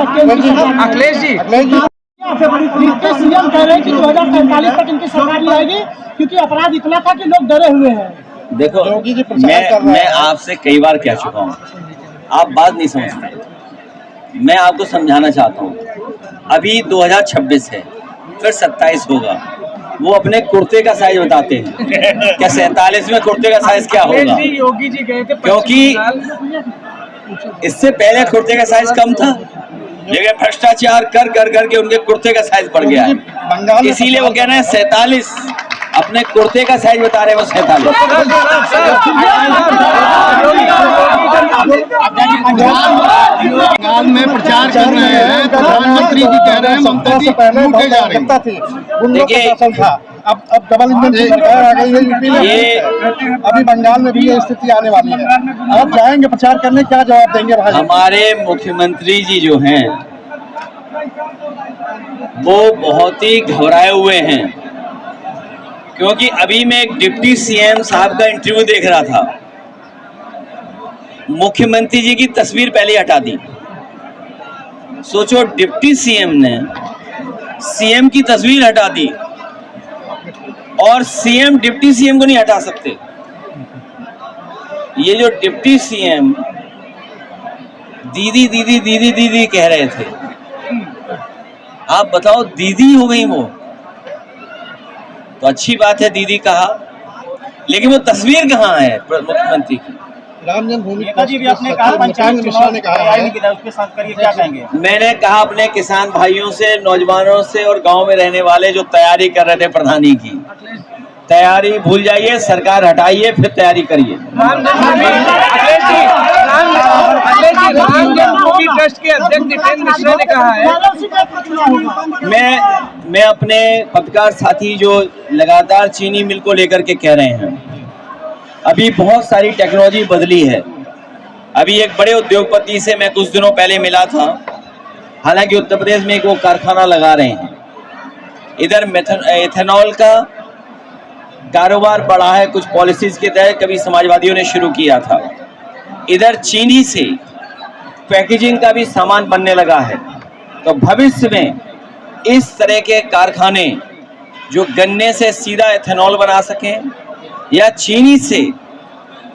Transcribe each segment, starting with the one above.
Akhilesh ji CM कह रहे हैं कि 2043 तक इनकी सरकार नहीं आएगी क्योंकि अपराध इतना था कि लोग डरे हुए हैं। देखो, मैं आपसे कई बार कह चुका हूँ, आप बात नहीं समझते। मैं आपको समझाना चाहता हूँ, अभी 2026 है, फिर 27 होगा। वो अपने कुर्ते का साइज बताते हैं, क्या 47 में कुर्ते का साइज क्या होगा? योगी जी गए थे क्योंकि इससे पहले कुर्ते का साइज कम था, लेकिन भ्रष्टाचार कर कर करके उनके कुर्ते का साइज बढ़ गया है। इसीलिए वो कह रहे हैं 47, अपने कुर्ते का साइज बता रहे हैं वो 47। बंगाल में प्रचार कर रहे हैं, प्रधानमंत्री जी कह रहे हैं ममता जी लूटे जा रही थी। देखिए, अब डबल इंजन की सरकार आ गई है यूपी में, अभी बंगाल में भी ये स्थिति आने वाली है। आप जाएंगे प्रचार करने, क्या जवाब देंगे भाई? हमारे मुख्यमंत्री जी जो हैं वो बहुत ही घबराए हुए हैं, क्योंकि अभी मैं एक डिप्टी सीएम साहब का इंटरव्यू देख रहा था। मुख्यमंत्री जी की तस्वीर पहले हटा दी। सोचो, डिप्टी सीएम ने सीएम की तस्वीर हटा दी और सीएम डिप्टी सीएम को नहीं हटा सकते। ये जो डिप्टी सीएम दीदी दीदी दीदी दीदी कह रहे थे, आप बताओ, दीदी हो गई वो तो अच्छी बात है, दीदी कहा, लेकिन वो तस्वीर कहाँ है मुख्यमंत्री की? राम जन्मभूमि जी भी आपने कहा पंचायत चुनाव ने कहा है, उसके साथ करिए, क्या कहेंगे? मैंने कहा अपने किसान भाइयों से, नौजवानों से और गांव में रहने वाले जो तैयारी कर रहे थे प्रधानी की, तैयारी भूल जाइए, सरकार हटाइए, फिर तैयारी करिए। ट्रस्ट के अध्यक्ष जितेंद्र मिश्रा ने कहा है, मैं अपने पत्रकार साथी जो लगातार चीनी मिल को लेकर के कह रहे हैं, अभी बहुत सारी टेक्नोलॉजी बदली है। अभी एक बड़े उद्योगपति से मैं कुछ दिनों पहले मिला था, हालांकि उत्तर प्रदेश में एक वो कारखाना लगा रहे हैं। इधर एथेनॉल का कारोबार बढ़ा है, कुछ पॉलिसीज के तहत कभी समाजवादियों ने शुरू किया था। इधर चीनी से पैकेजिंग का भी सामान बनने लगा है। तो भविष्य में इस तरह के कारखाने जो गन्ने से सीधा एथेनॉल बना सकें या चीनी से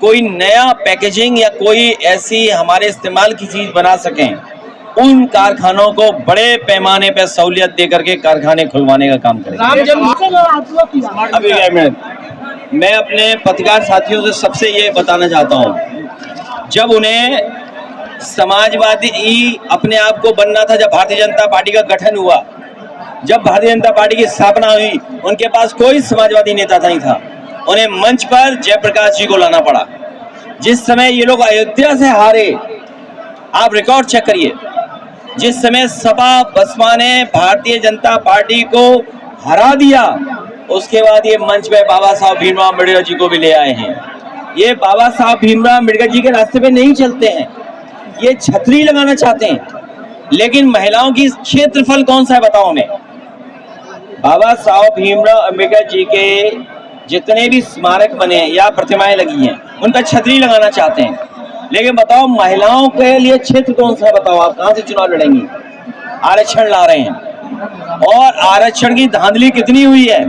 कोई नया पैकेजिंग या कोई ऐसी हमारे इस्तेमाल की चीज बना सकें, उन कारखानों को बड़े पैमाने पर सहूलियत दे करके कारखाने खुलवाने का काम करें। अभी मैं अपने पत्रकार साथियों से सबसे ये बताना चाहता हूँ, जब उन्हें समाजवादी अपने आप को बनना था, जब भारतीय जनता पार्टी का गठन हुआ, जब भारतीय जनता पार्टी की स्थापना हुई, उनके पास कोई समाजवादी नेता नहीं था। उन्हें मंच पर जयप्रकाश जी को लाना पड़ा। जिस समय ये लोग अयोध्या से हारे, आप रिकॉर्ड चेक करिए, जिस समय सपा बसपा ने भारतीय जनता पार्टी को हरा दिया, उसके बाद ये मंच पे बाबा साहब भीमराव अम्बेडकर जी को भी ले आए हैं। ये बाबा साहब भीमराव अम्बेडकर जी के रास्ते पे नहीं चलते हैं, ये छतरी लगाना चाहते हैं। लेकिन महिलाओं की क्षेत्रफल कौन सा है बताओ हमें? बाबा साहब भीमराव अम्बेडकर जी के जितने भी स्मारक बने या प्रतिमाएं लगी हैं, उन पर छतरी लगाना चाहते हैं। लेकिन बताओ, महिलाओं के लिए क्षेत्र कौन सा है बताओ? आप कहां से चुनाव लड़ेंगी? आरक्षण ला रहे हैं, और आरक्षण की धांधली कितनी हुई है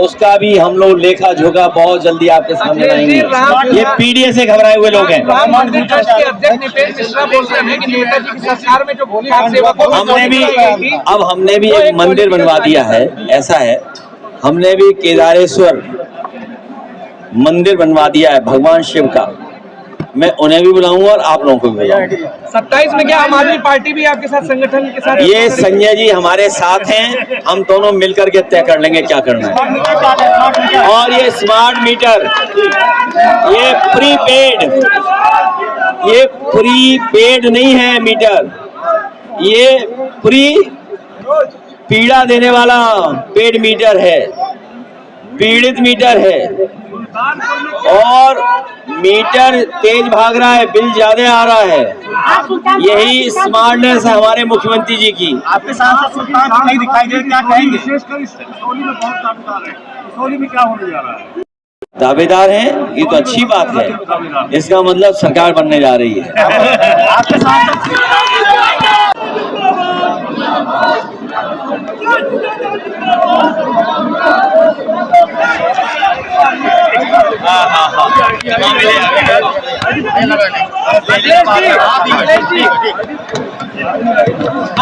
उसका भी हम लोग लेखा जोखा बहुत जल्दी आपके सामने लाएंगे। ये पीडीए से घबराए हुए लोग हैं। हमने भी एक मंदिर बनवा दिया है। ऐसा है, हमने भी केदारेश्वर मंदिर बनवा दिया है भगवान शिव का। मैं उन्हें भी बुलाऊंगा और आप लोगों को भी बुलाऊंगा। 27 में क्या आम आदमी पार्टी भी आपके साथ, संगठन के साथ? ये संजय जी हमारे साथ हैं, हम दोनों मिलकर के तय कर लेंगे क्या करना है। और ये स्मार्ट मीटर, ये प्रीपेड नहीं है मीटर, ये पीड़ा देने वाला पेड मीटर है, पीड़ित मीटर है। और मीटर तेज भाग रहा है, बिल ज्यादा आ रहा है। यही स्मार्टनेस है हमारे मुख्यमंत्री जी की। आपके साथ सुल्तान नहीं दिखाई दे, क्या कहेंगे? विशेषकर सोनी में बहुत दावेदार है, सोनी में क्या होने जा रहा है? दावेदार हैं, ये तो अच्छी बात है। इसका मतलब सरकार बनने जा रही है। आपके साथ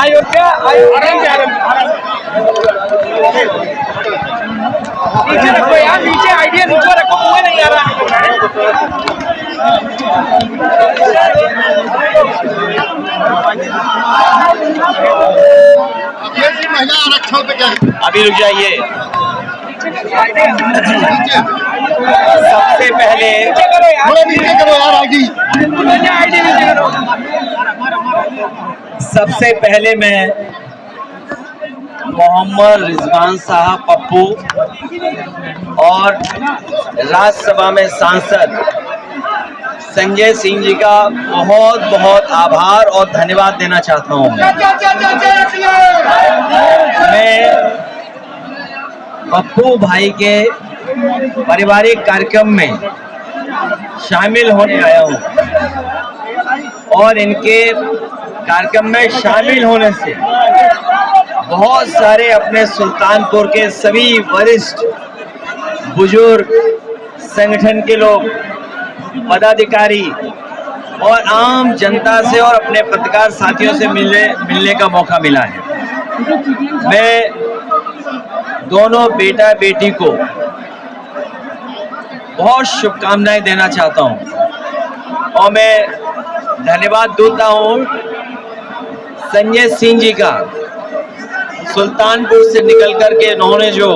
अयोध्या नीचे रखो यार, नीचे आइडिया नीचे रखो, मुझे नहीं आ रहा। महिला आरक्षण पे क्या है? अभी रुक जाइए। सबसे पहले थोड़ा नीचे करो यार आईडी। सबसे पहले मैं मोहम्मद रिजवान साहब पप्पू और राज्यसभा में सांसद संजय सिंह जी का बहुत बहुत आभार और धन्यवाद देना चाहता हूं। मैं पप्पू भाई के पारिवारिक कार्यक्रम में शामिल होने आया हूं और इनके कार्यक्रम में शामिल होने से बहुत सारे अपने सुल्तानपुर के सभी वरिष्ठ बुजुर्ग संगठन के लोग, पदाधिकारी और आम जनता से और अपने पत्रकार साथियों से मिलने का मौका मिला है। मैं दोनों बेटा बेटी को बहुत शुभकामनाएं देना चाहता हूं और मैं धन्यवाद देता हूं संजय सिंह जी का, सुल्तानपुर से निकल करके इन्होंने जो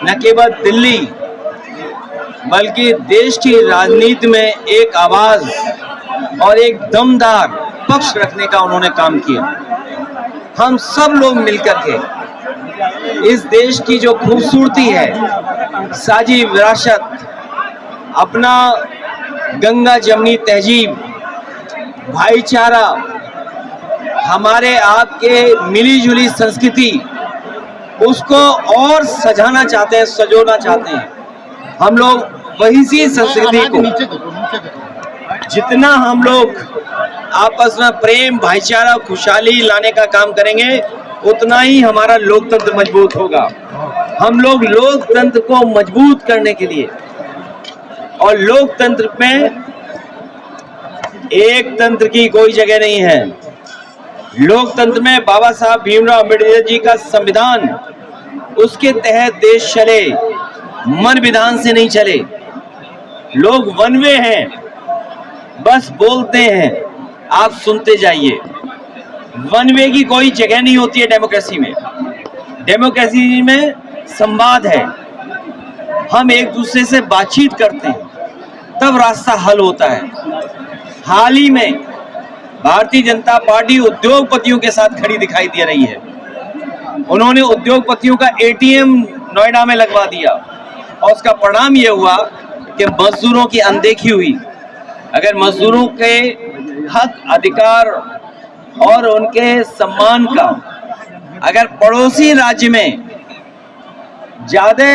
न केवल दिल्ली बल्कि देश की राजनीति में एक आवाज और एक दमदार पक्ष रखने का उन्होंने काम किया। हम सब लोग मिलकर के इस देश की जो खूबसूरती है, साझी विरासत, अपना गंगा जमनी तहजीब, भाईचारा, हमारे आपके मिली जुली संस्कृति, उसको और सजाना चाहते हैं, सजोना चाहते हैं। हम लोग वही सी संस्कृति को जितना हम लोग आपस में प्रेम, भाईचारा, खुशहाली लाने का काम करेंगे, उतना ही हमारा लोकतंत्र मजबूत होगा। हम लोग लोकतंत्र को मजबूत करने के लिए, और लोकतंत्र में एक तंत्र की कोई जगह नहीं है। लोकतंत्र में बाबा साहब भीमराव अम्बेडकर जी का संविधान, उसके तहत देश चले, मन विधान से नहीं चले। लोग वन वे हैं, बस बोलते हैं, आप सुनते जाइए। वन वे की कोई जगह नहीं होती है डेमोक्रेसी में। डेमोक्रेसी में संवाद है, हम एक दूसरे से बातचीत करते हैं, तब रास्ता हल होता है। हाल ही में भारतीय जनता पार्टी उद्योगपतियों के साथ खड़ी दिखाई दे रही है। उन्होंने उद्योगपतियों का एटीएम नोएडा में लगवा दिया और उसका परिणाम यह हुआ कि मजदूरों की अनदेखी हुई। अगर मजदूरों के हक, अधिकार और उनके सम्मान का अगर पड़ोसी राज्य में ज्यादा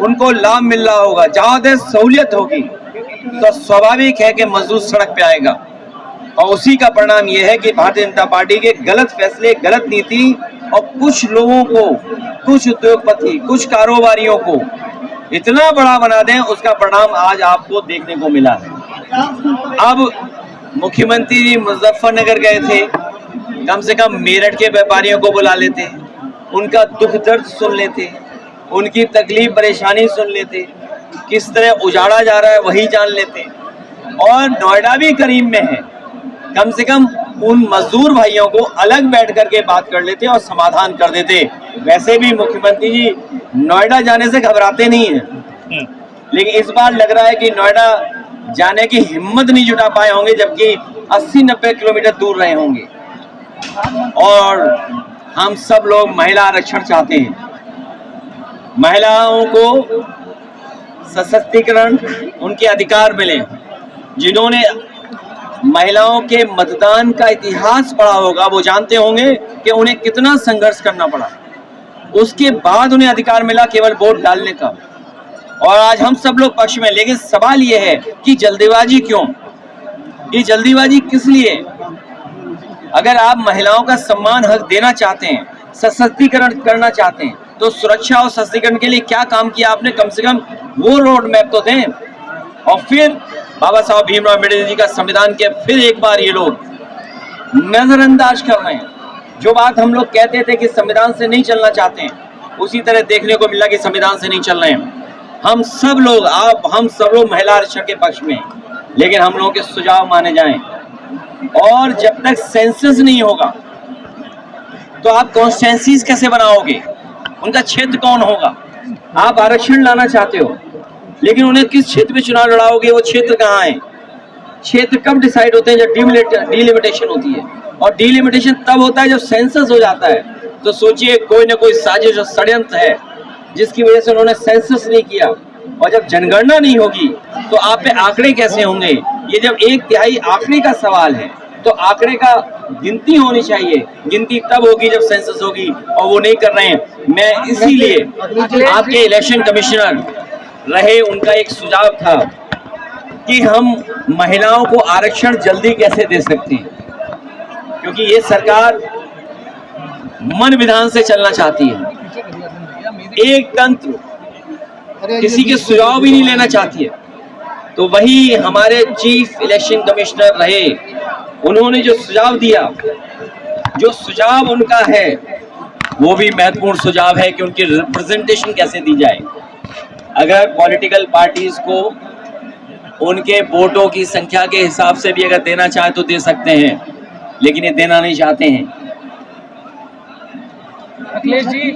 उनको लाभ मिल रहा होगा, ज्यादा सहूलियत होगी, तो स्वाभाविक है कि मजदूर सड़क पे आएगा। और उसी का परिणाम यह है कि भारतीय जनता पार्टी के गलत फैसले, गलत नीति और कुछ लोगों को, कुछ उद्योगपति, कुछ कारोबारियों को इतना बड़ा बना दें, उसका परिणाम आज आपको देखने को मिला है। अब मुख्यमंत्री जी मुजफ्फरनगर गए थे, कम से कम मेरठ के व्यापारियों को बुला लेते, उनका दुख दर्द सुन लेते, उनकी तकलीफ परेशानी सुन लेते, किस तरह उजाड़ा जा रहा है वही जान लेते। और नोएडा भी करीब में है, कम से कम उन मजदूर भाइयों को अलग बैठ करके बात कर लेते और समाधान कर देते। वैसे भी मुख्यमंत्री जी नोएडा जाने से घबराते नहीं हैं, लेकिन इस बार लग रहा है कि नोएडा जाने की हिम्मत नहीं जुटा पाए होंगे, जबकि 80-90 किलोमीटर दूर रहे होंगे। और हम सब लोग महिला आरक्षण चाहते हैं, महिलाओं को सशक्तिकरण, उनके अधिकार मिले। जिन्होंने महिलाओं के मतदान का इतिहास पढ़ा होगा, वो जानते होंगे कि उन्हें कितना संघर्ष करना पड़ा, उसके बाद उन्हें अधिकार मिला केवल वोट डालने का। और आज हम सब लोग पक्ष में, लेकिन सवाल ये है कि जल्दीबाजी क्यों? ये जल्दीबाजी किस लिए? अगर आप महिलाओं का सम्मान, हक देना चाहते हैं, सशक्तिकरण करना चाहते हैं, तो सुरक्षा और सशक्तिकरण के लिए क्या काम किया आपने? कम से कम वो रोड मैप तो दें। और फिर बाबा साहब भीमराव अम्बेडकर जी का संविधान के फिर एक बार ये लोग नजरअंदाज कर रहे हैं। जो बात हम लोग कहते थे कि संविधान से नहीं चलना चाहते हैं, उसी तरह देखने को मिला कि संविधान से नहीं चल रहे हैं। हम सब लोग महिला आरक्षण के पक्ष में, लेकिन हम लोगों के सुझाव माने जाएं। और जब तक सेंसस नहीं होगा तो आप कॉन्स्टिट्यूएंसीज कैसे बनाओगे? उनका क्षेत्र कौन होगा? आप आरक्षण लाना चाहते हो, लेकिन उन्हें किस क्षेत्र में चुनाव लड़ाओगे? वो क्षेत्र कहाँ है? क्षेत्र कब डिसाइड होते हैं? जब डिलिमिटेशन होती है, और डिलिमिटेशन तब होता है जब सेंसस हो जाता है। तो सोचिए, कोई ना कोई साजिश और षड्यंत्र है जिसकी वजह से उन्होंने सेंसस नहीं किया, और जब जनगणना नहीं होगी तो आप पे आंकड़े कैसे होंगे? ये जब 1/3 आंकड़े का सवाल है, तो आंकड़े का गिनती होनी चाहिए। गिनती तब होगी जब सेंसस होगी, और वो नहीं कर रहे हैं। मैं इसीलिए आपके इलेक्शन कमिश्नर रहे, उनका एक सुझाव था कि हम महिलाओं को आरक्षण जल्दी कैसे दे सकते हैं, क्योंकि ये सरकार मन विधान से चलना चाहती है, एक तंत्र, किसी के सुझाव भी नहीं लेना चाहती है। तो वही हमारे चीफ इलेक्शन कमिश्नर रहे, उन्होंने जो सुझाव दिया, जो सुझाव उनका है वो भी महत्वपूर्ण सुझाव है कि उनकी रिप्रेजेंटेशन कैसे दी जाए। अगर पॉलिटिकल पार्टीज को उनके वोटों की संख्या के हिसाब से भी अगर देना चाहे तो दे सकते हैं, लेकिन ये देना नहीं चाहते हैं। अखिलेश जी